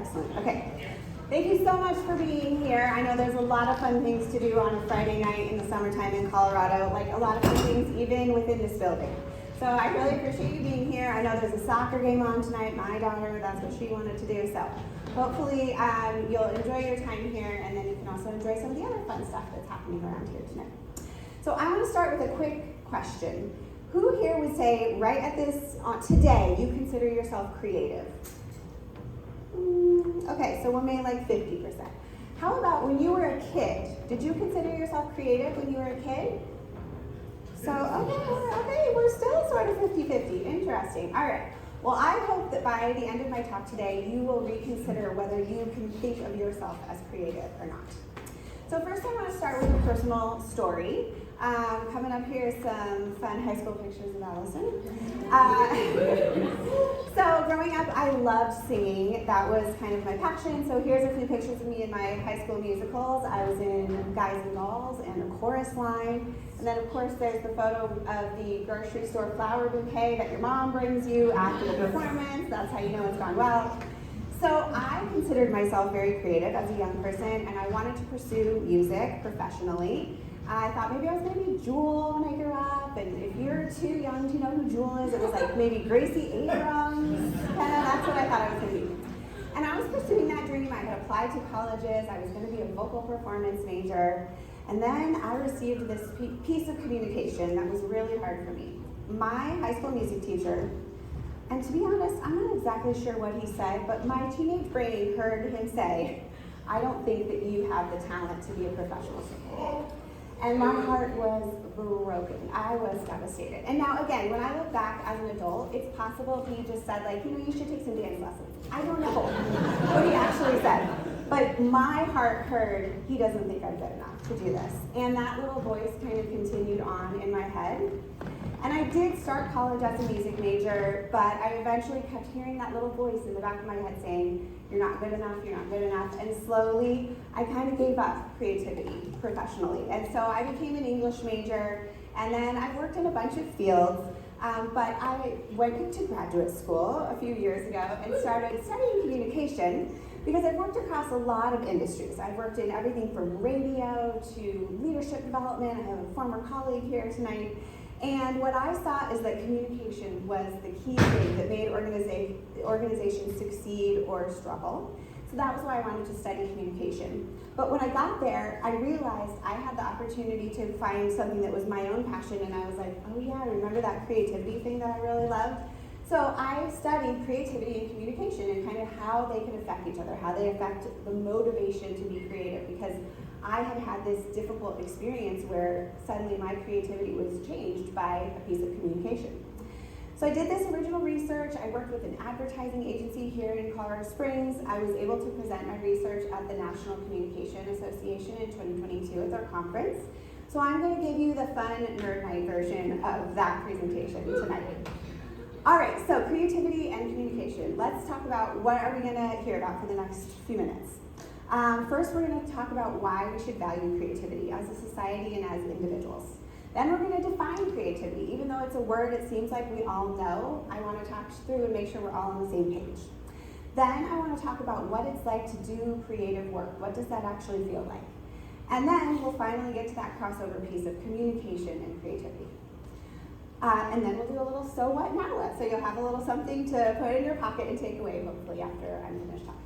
Excellent. Okay. Thank you so much for being here. I know there's a lot of fun things to do on a Friday night in the summertime in Colorado, like a lot of fun things even within this building. So I really appreciate you being here. I know there's a soccer game on tonight. My daughter, that's what she wanted to do. So hopefully you'll enjoy your time here, and then you can also enjoy some of the other fun stuff that's happening around here tonight. So I want to start with a quick question. Who here would say right at this, today, you consider yourself creative? Okay, so we'll make like 50%. How about when you were a kid? Did you consider yourself creative when you were a kid? So, okay, we're still sort of 50-50. Interesting. All right. Well, I hope that by the end of my talk today, you will reconsider whether you can think of yourself as creative or not. So first I want to start with a personal story. Coming up here is some fun high school pictures of Allison. So growing up, I loved singing. That was kind of my passion. So here's a few pictures of me in my high school musicals. I was in Guys and Dolls and a chorus line. And then of course there's the photo of the grocery store flower bouquet that your mom brings you after the performance. That's how you know it's gone well. So I considered myself very creative as a young person, and I wanted to pursue music professionally. I thought maybe I was going to be Jewel when I grew up, and if you're too young to know who Jewel is, it was like maybe Gracie Abrams, that's what I thought I was going to be. And I was pursuing that dream. I had applied to colleges. I was going to be a vocal performance major. And then I received this piece of communication that was really hard for me. My high school music teacher, and to be honest, I'm not exactly sure what he said, but my teenage brain heard him say, "I don't think that you have the talent to be a professional singer." And my heart was broken. I was devastated. And now again, when I look back as an adult, it's possible he just said like, you should take some dance lessons. I don't know what he actually said. But my heart heard, he doesn't think I'm good enough to do this. And that little voice kind of continued on in my head. And I did start college as a music major, but I eventually kept hearing that little voice in the back of my head saying, you're not good enough, you're not good enough. And slowly, I kind of gave up creativity professionally. And so I became an English major, and then I worked in a bunch of fields, but I went to graduate school a few years ago and started studying communication because I've worked across a lot of industries. I've worked in everything from radio to leadership development. I have a former colleague here tonight. And what I saw is that communication was the key thing that made organizations succeed or struggle. So that was why I wanted to study communication. But when I got there, I realized I had the opportunity to find something that was my own passion, and I was like, oh yeah, remember that creativity thing that I really loved? So I studied creativity and communication and kind of how they can affect each other, how they affect the motivation to be creative, because I had had this difficult experience where suddenly my creativity was changed by a piece of communication. So I did this original research. I worked with an advertising agency here in Colorado Springs. I was able to present my research at the National Communication Association in 2022 at their conference. So I'm going to give you the fun Nerd Night version of that presentation tonight. All right, so creativity and communication. Let's talk about what are we going to hear about for the next few minutes. First, we're going to talk about why we should value creativity as a society and as individuals. Then we're going to define creativity. Even though it's a word it seems like we all know, I want to talk through and make sure we're all on the same page. Then I want to talk about what it's like to do creative work. What does that actually feel like? And then we'll finally get to that crossover piece of communication and creativity. And then we'll do a little so what, now what. So you'll have a little something to put in your pocket and take away, hopefully, after I'm finished talking.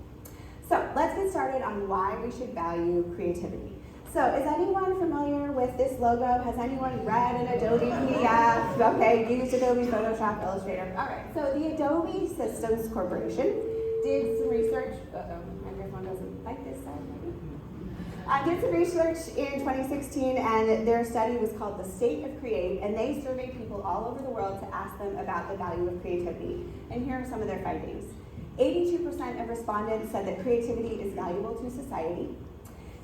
So let's get started on why we should value creativity. So is anyone familiar with this logo? Has anyone read an Adobe PDF? Okay, used Adobe Photoshop, Illustrator. All right, so the Adobe Systems Corporation did some research. My microphone doesn't like this side, maybe. Did some research in 2016, and their study was called The State of Create, and they surveyed people all over the world to ask them about the value of creativity. And here are some of their findings. 82% of respondents said that creativity is valuable to society.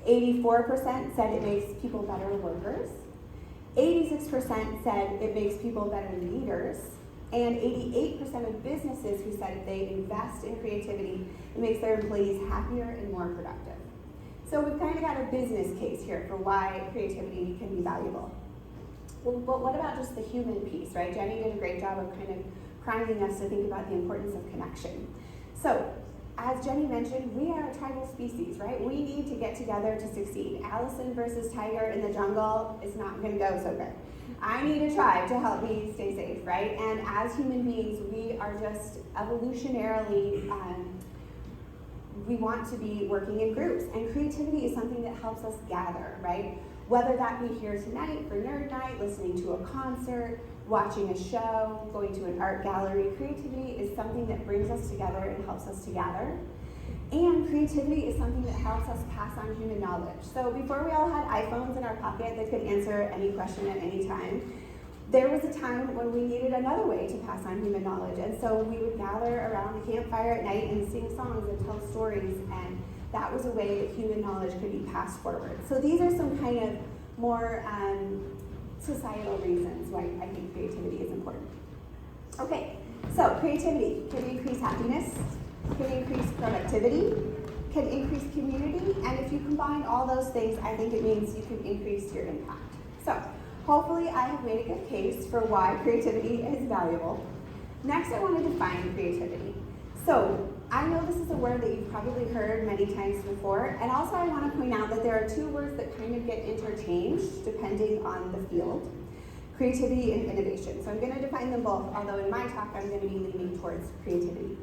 84% said it makes people better workers. 86% said it makes people better leaders. And 88% of businesses who said if they invest in creativity, it makes their employees happier and more productive. So we've kind of got a business case here for why creativity can be valuable. Well, but what about just the human piece, right? Jenny did a great job of kind of priming us to think about the importance of connection. So as Jenny mentioned, we are a tribal species, right? We need to get together to succeed. Allison versus Tiger in the jungle is not gonna go so good. I need a tribe to help me stay safe, right? And as human beings, we are just evolutionarily, we want to be working in groups, and creativity is something that helps us gather, right? Whether that be here tonight for Nerd Night, listening to a concert, watching a show, going to an art gallery, creativity is something that brings us together and helps us to gather. And creativity is something that helps us pass on human knowledge. So before we all had iPhones in our pocket that could answer any question at any time, there was a time when we needed another way to pass on human knowledge. And so we would gather around the campfire at night and sing songs and tell stories, and that was a way that human knowledge could be passed forward. So these are some kind of more societal reasons why I think creativity is important. Okay, so creativity can increase happiness, can increase productivity, can increase community, and if you combine all those things, I think it means you can increase your impact. So hopefully I have made a good case for why creativity is valuable. Next, I want to define creativity. So I know this is a word that you've probably heard many times before, and also I want to point out that there are two words that kind of get interchanged depending on the field: creativity and innovation. So I'm going to define them both, although in my talk I'm going to be leaning towards creativity.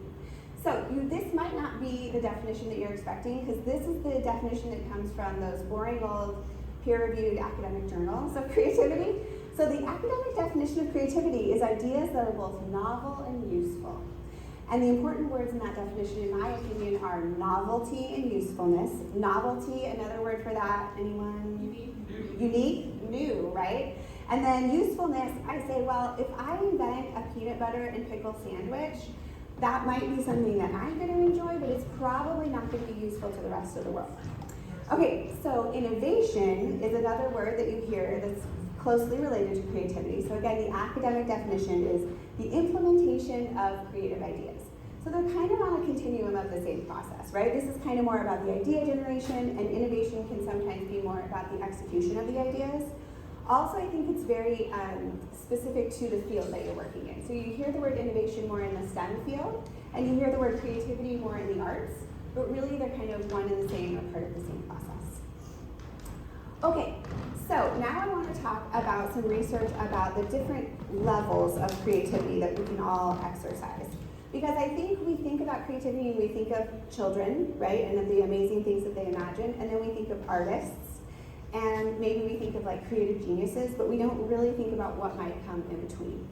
So this might not be the definition that you're expecting, because this is the definition that comes from those boring old peer-reviewed academic journals of creativity. So the academic definition of creativity is ideas that are both novel and useful. And the important words in that definition, in my opinion, are novelty and usefulness. Novelty, another word for that, anyone? Unique, new, right? And then usefulness, I say, well, if I invent a peanut butter and pickle sandwich, that might be something that I'm going to enjoy, but it's probably not going to be useful to the rest of the world. Okay, so innovation is another word that you hear that's closely related to creativity. So again, the academic definition is the implementation of creative ideas. So they're kind of on a continuum of the same process, right? This is kind of more about the idea generation, and innovation can sometimes be more about the execution of the ideas. Also, I think it's very specific to the field that you're working in. So you hear the word innovation more in the STEM field, and you hear the word creativity more in the arts, but really they're kind of one and the same, or part of the same process. Okay, so now I want to talk about some research about the different levels of creativity that we can all exercise. Because I think we think about creativity and we think of children, right, and of the amazing things that they imagine, and then we think of artists, and maybe we think of like creative geniuses, but we don't really think about what might come in between.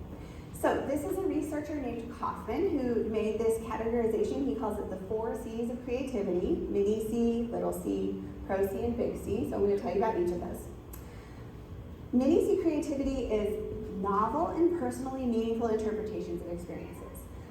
So this is a researcher named Kaufman who made this categorization. He calls it the 4 C's of creativity: mini C, little c, pro C, and big C. So I'm going to tell you about each of those. Mini C creativity is novel and personally meaningful interpretations of experiences.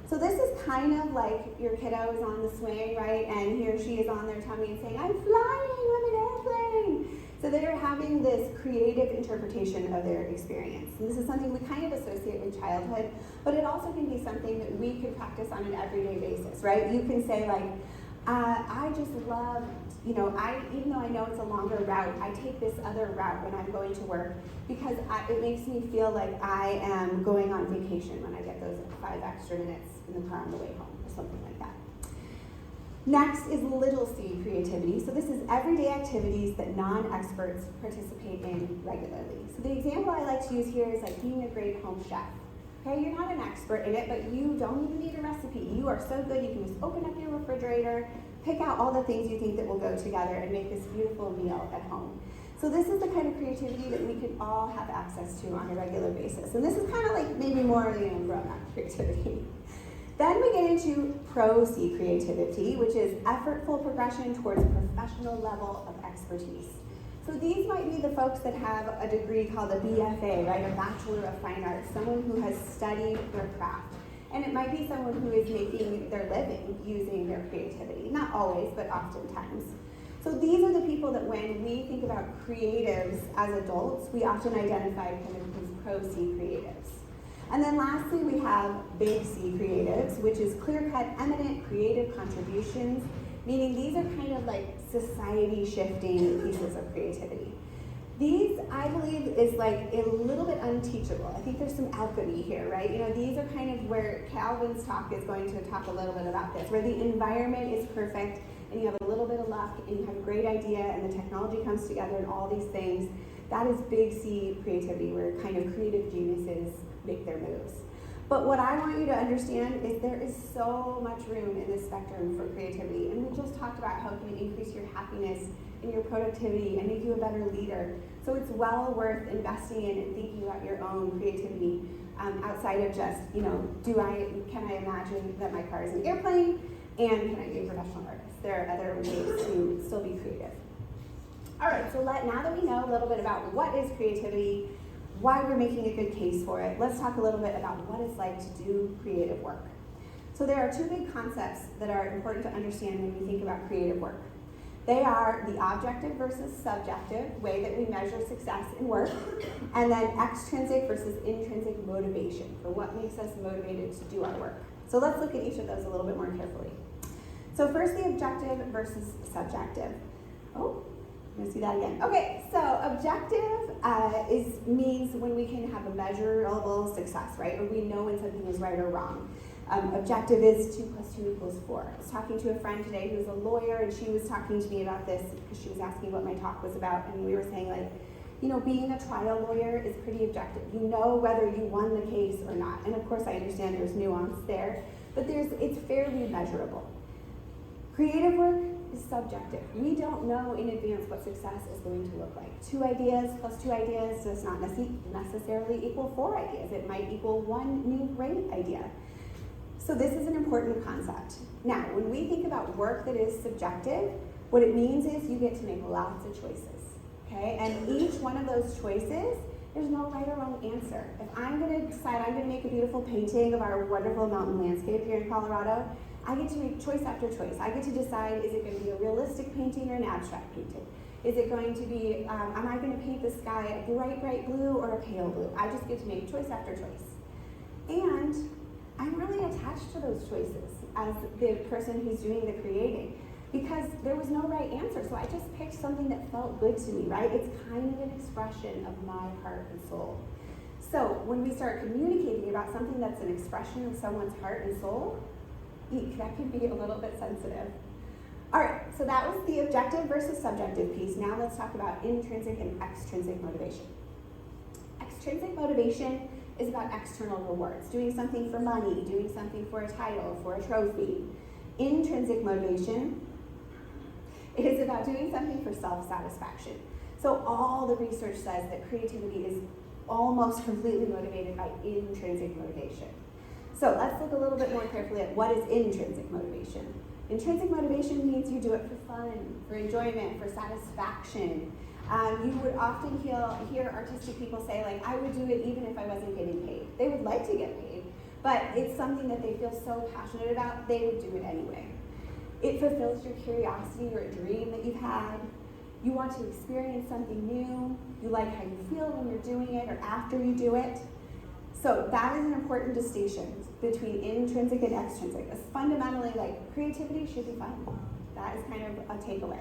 So this is kind of like your kiddo is on the swing, right? And he or she is on their tummy and saying, I'm flying, I'm an airplane. So they're having this creative interpretation of their experience. And this is something we kind of associate with childhood, but it also can be something that we could practice on an everyday basis, right? You can say like, I just love, even though I know it's a longer route, I take this other route when I'm going to work because it makes me feel like I am going on vacation when I get those 5 extra minutes in the car on the way home, or something like that. Next is little c creativity. So this is everyday activities that non-experts participate in regularly. So the example I like to use here is like being a great home chef. Okay, you're not an expert in it, but you don't even need a recipe. You are so good, you can just open up your refrigerator, pick out all the things you think that will go together and make this beautiful meal at home. So this is the kind of creativity that we could all have access to on a regular basis. And this is kind of like maybe more grown-up creativity. Then we get into pro C creativity, which is effortful progression towards a professional level of expertise. So these might be the folks that have a degree called a BFA, right, a Bachelor of Fine Arts, someone who has studied their craft. And it might be someone who is making their living using their creativity. Not always, but oftentimes. So these are the people that when we think about creatives as adults, we often identify kind of these pro C creatives. And then lastly, we have big C creatives, which is clear-cut, eminent creative contributions, meaning these are kind of like society-shifting pieces of creativity. These, I believe, is like a little bit unteachable. I think there's some alchemy here, right? You know, these are kind of where Calvin's talk is going to talk a little bit about this, where the environment is perfect and you have a little bit of luck and you have a great idea and the technology comes together and all these things. That is big C creativity, where kind of creative geniuses make their moves. But what I want you to understand is there is so much room in this spectrum for creativity. And we just talked about how it can increase your happiness and your productivity and make you a better leader. So it's well worth investing in and thinking about your own creativity outside of just, you know, can I imagine that my car is an airplane and can I be a professional artist? There are other ways to still be creative. All right, so now that we know a little bit about what is creativity, why we're making a good case for it, let's talk a little bit about what it's like to do creative work. So there are two big concepts that are important to understand when we think about creative work. They are the objective versus subjective way that we measure success in work, and then extrinsic versus intrinsic motivation for what makes us motivated to do our work. So let's look at each of those a little bit more carefully. So first, the objective versus subjective. Oh, I'm gonna see that again. Okay, so objective means when we can have a measurable success, right? Or we know when something is right or wrong. Objective is 2 + 2 = 4. I was talking to a friend today who's a lawyer, and she was talking to me about this because she was asking what my talk was about, and we were saying, like, you know, being a trial lawyer is pretty objective. You know whether you won the case or not. And of course, I understand there's nuance there, but it's fairly measurable. Creative work is subjective. We don't know in advance what success is going to look like. 2 ideas + 2 ideas does not necessarily equal 4 ideas. It might equal 1 new great idea. So this is an important concept. Now, when we think about work that is subjective, what it means is you get to make lots of choices, okay? And each one of those choices, there's no right or wrong answer. If I'm gonna decide I'm gonna make a beautiful painting of our wonderful mountain landscape here in Colorado, I get to make choice after choice. I get to decide, is it going to be a realistic painting or an abstract painting? Is it going to be, am I going to paint the sky a bright, bright blue or a pale blue? I just get to make choice after choice. And I'm really attached to those choices as the person who's doing the creating, because there was no right answer. So I just picked something that felt good to me, right? It's kind of an expression of my heart and soul. So when we start communicating about something that's an expression of someone's heart and soul, that can be a little bit sensitive. All right, so that was the objective versus subjective piece. Now let's talk about intrinsic and extrinsic motivation. Extrinsic motivation is about external rewards, doing something for money, doing something for a title, for a trophy. Intrinsic motivation is about doing something for self-satisfaction. So all the research says that creativity is almost completely motivated by intrinsic motivation. So let's look a little bit more carefully at what is intrinsic motivation. Intrinsic motivation means you do it for fun, for enjoyment, for satisfaction. You would often hear artistic people say, like, I would do it even if I wasn't getting paid. They would like to get paid, but it's something that they feel so passionate about, they would do it anyway. It fulfills your curiosity or a dream that you've had. You want to experience something new. You like how you feel when you're doing it or after you do it. So that is an important distinction between intrinsic and extrinsic. It's fundamentally, like, creativity should be fun. That is kind of a takeaway.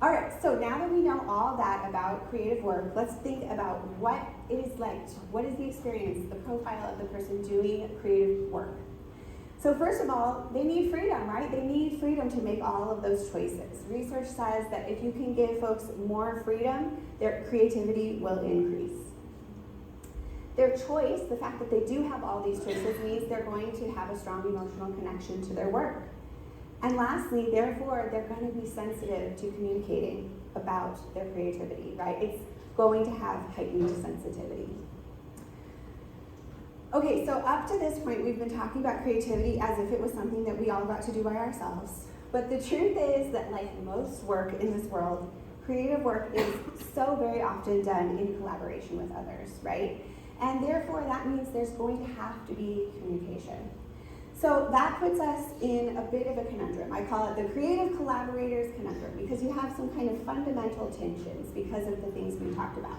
All right, so now that we know all that about creative work, let's think about what it is like. What is the experience, the profile of the person doing creative work? So first of all, they need freedom, right? They need freedom to make all of those choices. Research says that if you can give folks more freedom, their creativity will increase. Their choice, the fact that they do have all these choices, means they're going to have a strong emotional connection to their work. And lastly, therefore, they're going to be sensitive to communicating about their creativity, right? It's going to have heightened sensitivity. Okay, so up to this point, we've been talking about creativity as if it was something that we all got to do by ourselves. But the truth is that, like most work in this world, creative work is so very often done in collaboration with others, right? And therefore, that means there's going to have to be communication. So that puts us in a bit of a conundrum. I call it the creative collaborators conundrum, because you have some kind of fundamental tensions because of the things we talked about.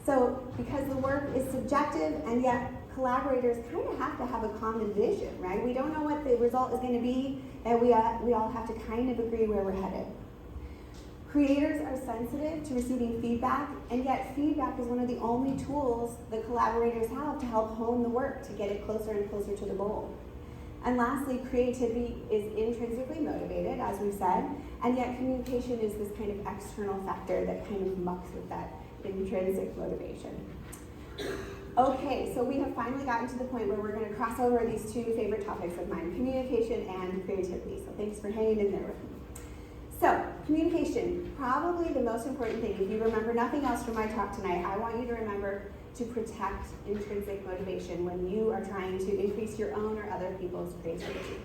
So because the work is subjective, and yet collaborators kind of have to have a common vision, right? We don't know what the result is going to be, and we all have to kind of agree where we're headed. Creators are sensitive to receiving feedback, and yet feedback is one of the only tools the collaborators have to help hone the work to get it closer and closer to the goal. And lastly, creativity is intrinsically motivated, as we said, and yet communication is this kind of external factor that kind of mucks with that intrinsic motivation. Okay, so we have finally gotten to the point where we're going to cross over these two favorite topics of mine, communication and creativity. So thanks for hanging in there with me. So, communication, probably the most important thing. If you remember nothing else from my talk tonight, I want you to remember to protect intrinsic motivation when you are trying to increase your own or other people's creativity.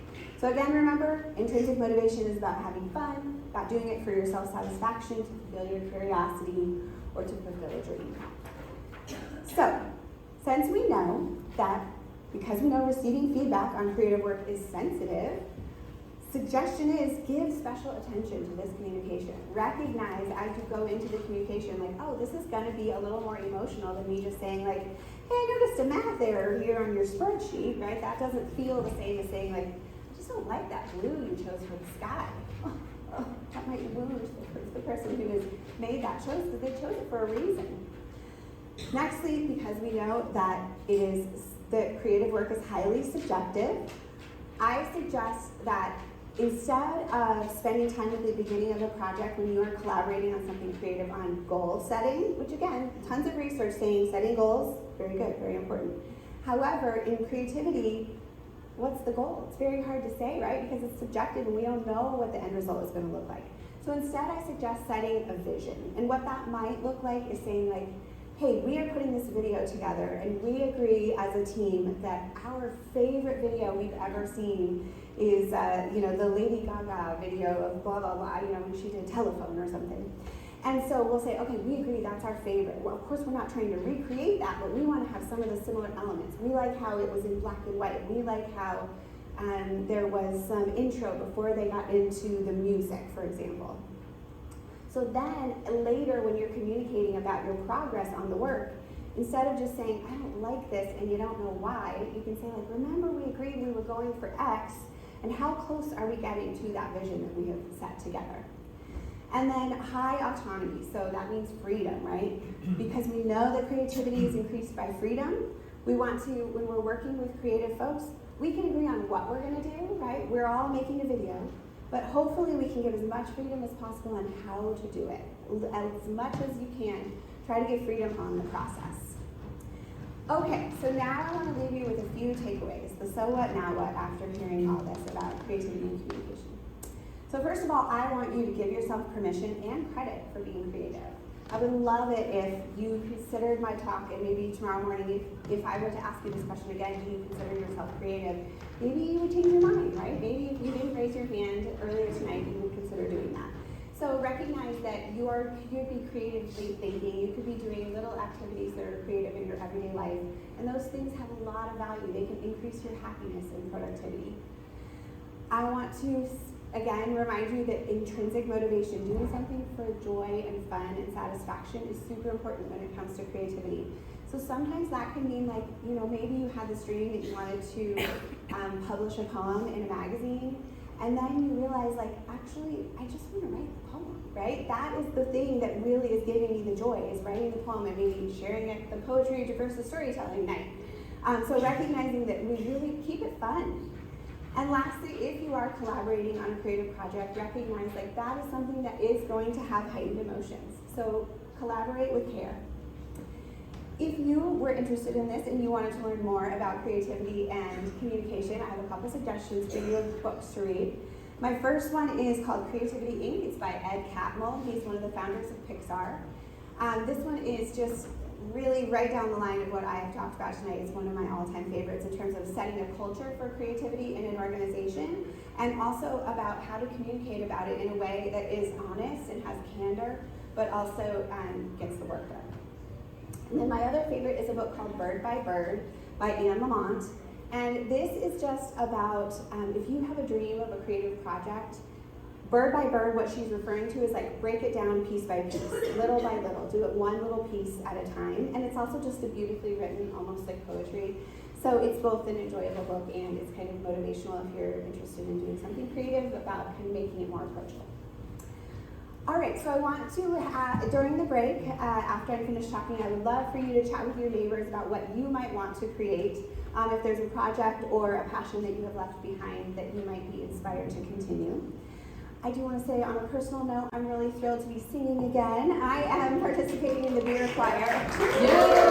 So again, remember, intrinsic motivation is about having fun, about doing it for your self-satisfaction, to fulfill your curiosity, or to fulfill a dream. So, since we know that, because we know receiving feedback on creative work is sensitive, suggestion is give special attention to this communication. Recognize as you go into the communication, like, oh, this is going to be a little more emotional than me just saying, like, hey, I noticed a math error here on your spreadsheet, right? That doesn't feel the same as saying, like, I just don't like that blue you chose for the sky. Oh, that might wound the person who has made that choice, because they chose it for a reason. Nextly, because we know that that creative work is highly subjective, I suggest that instead of spending time at the beginning of a project when you are collaborating on something creative on goal setting, which again, tons of research saying setting goals, very good, very important. However, in creativity, what's the goal? It's very hard to say, right? Because it's subjective and we don't know what the end result is going to look like. So instead, I suggest setting a vision. And what that might look like is saying, like, hey, we are putting this video together and we agree as a team that our favorite video we've ever seen is, the Lady Gaga video of blah, blah, blah, when she did Telephone or something. And so we'll say, okay, we agree that's our favorite. Well, of course, we're not trying to recreate that, but we want to have some of the similar elements. We like how it was in black and white. We like how there was some intro before they got into the music, for example. So then later when you're communicating about your progress on the work, instead of just saying, I don't like this and you don't know why, you can say, like, remember we agreed we were going for X, and how close are we getting to that vision that we have set together? And then high autonomy, so that means freedom, right? Because we know that creativity is increased by freedom. We want to, when we're working with creative folks, we can agree on what we're gonna do, right? We're all making a video, but hopefully we can give as much freedom as possible on how to do it. As much as you can, try to give freedom on the process. Okay, so now I want to leave you with a few takeaways, the so what, now what, after hearing all this about creativity and communication. So first of all, I want you to give yourself permission and credit for being creative. I would love it if you considered my talk, and maybe tomorrow morning, if I were to ask you this question again, do you consider yourself creative? Maybe you would change your mind, right? Maybe if you didn't raise your hand earlier tonight, you would consider doing that. So recognize that you could be creatively thinking, you could be doing little activities that are creative in your everyday life, and those things have a lot of value. They can increase your happiness and productivity. I want to, again, remind you that intrinsic motivation, doing something for joy and fun and satisfaction, is super important when it comes to creativity. So sometimes that can mean, like, maybe you had this dream that you wanted to publish a poem in a magazine, and then you realize, like, actually, I just want to write the poem, right? That is the thing that really is giving me the joy, is writing the poem and maybe sharing it at the poetry versus storytelling night. So recognizing that we really keep it fun. And lastly, if you are collaborating on a creative project, recognize, like, that is something that is going to have heightened emotions. So collaborate with care. If you were interested in this and you wanted to learn more about creativity and communication, I have a couple suggestions for you of books to read. My first one is called Creativity Inc. It's by Ed Catmull. He's one of the founders of Pixar. This one is just really right down the line of what I have talked about tonight. It's one of my all-time favorites in terms of setting a culture for creativity in an organization, and also about how to communicate about it in a way that is honest and has candor, but also gets the work done. And then my other favorite is a book called Bird by Bird by Anne Lamont. And this is just about if you have a dream of a creative project, Bird by Bird, what she's referring to is, like, break it down piece by piece, little by little. Do it one little piece at a time. And it's also just a beautifully written, almost like poetry. So it's both an enjoyable book and it's kind of motivational if you're interested in doing something creative about kind of making it more approachable. All right, so I want to, during the break, after I'm finished talking, I would love for you to chat with your neighbors about what you might want to create. If there's a project or a passion that you have left behind that you might be inspired to continue. I do want to say on a personal note, I'm really thrilled to be singing again. I am participating in the beer choir.